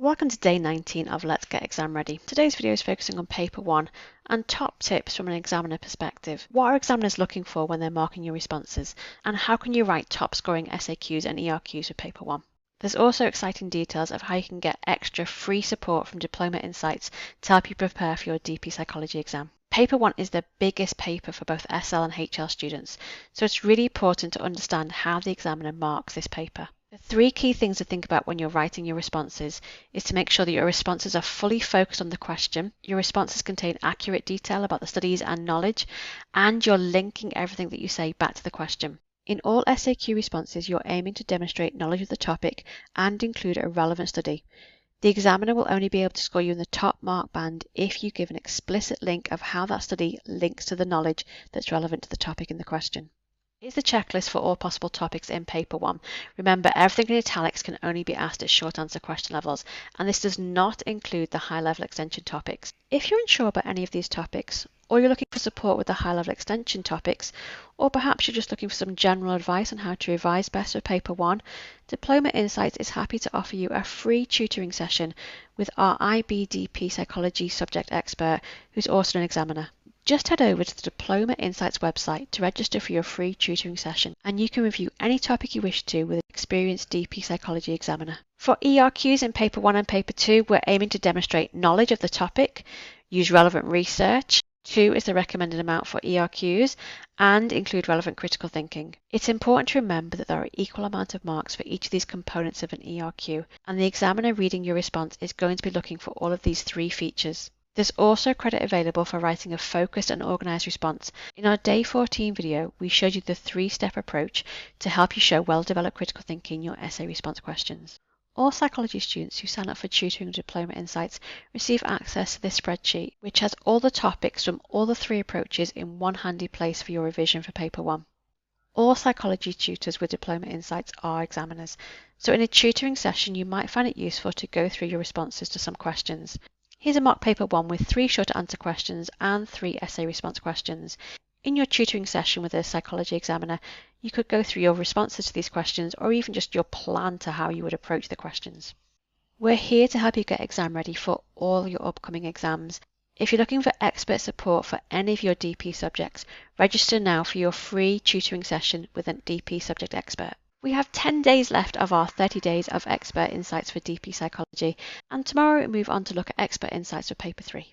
Welcome to day 19 of Let's Get Exam Ready. Today's video is focusing on paper 1 and top tips from an examiner perspective. What are examiners looking for when they're marking your responses, and how can you write top scoring SAQs and ERQs for paper 1? There's also exciting details of how you can get extra free support from Diploma Insights to help you prepare for your DP Psychology exam. Paper 1 is the biggest paper for both SL and HL students, so it's really important to understand how the examiner marks this paper. The three key things to think about when you're writing your responses is to make sure that your responses are fully focused on the question, your responses contain accurate detail about the studies and knowledge, and you're linking everything that you say back to the question. In all SAQ responses, you're aiming to demonstrate knowledge of the topic and include a relevant study. The examiner will only be able to score you in the top mark band if you give an explicit link of how that study links to the knowledge that's relevant to the topic in the question. Here's the checklist for all possible topics in paper 1. Remember, everything in italics can only be asked at short answer question levels, and this does not include the high level extension topics. If you're unsure about any of these topics, or you're looking for support with the high level extension topics, or perhaps you're just looking for some general advice on how to revise best for paper 1, Diploma Insights is happy to offer you a free tutoring session with our IBDP psychology subject expert who's also an examiner. Just head over to the Diploma Insights website to register for your free tutoring session, and you can review any topic you wish to with an experienced DP psychology examiner. For ERQs in paper 1 and paper 2, we're aiming to demonstrate knowledge of the topic, use relevant research, 2 is the recommended amount for ERQs, and include relevant critical thinking. It's important to remember that there are equal amount of marks for each of these components of an ERQ, and the examiner reading your response is going to be looking for all of these three features. There's also credit available for writing a focused and organised response. In our Day 14 video, we showed you the three-step approach to help you show well-developed critical thinking in your essay response questions. All psychology students who sign up for tutoring with Diploma Insights receive access to this spreadsheet, which has all the topics from all the three approaches in one handy place for your revision for paper 1. All psychology tutors with Diploma Insights are examiners, so in a tutoring session you might find it useful to go through your responses to some questions. Here's a mock paper 1 with 3 short answer questions and 3 essay response questions. In your tutoring session with a psychology examiner, you could go through your responses to these questions or even just your plan to how you would approach the questions. We're here to help you get exam ready for all your upcoming exams. If you're looking for expert support for any of your DP subjects, register now for your free tutoring session with a DP subject expert. We have 10 days left of our 30 days of expert insights for DP psychology, and tomorrow we move on to look at expert insights for paper 3.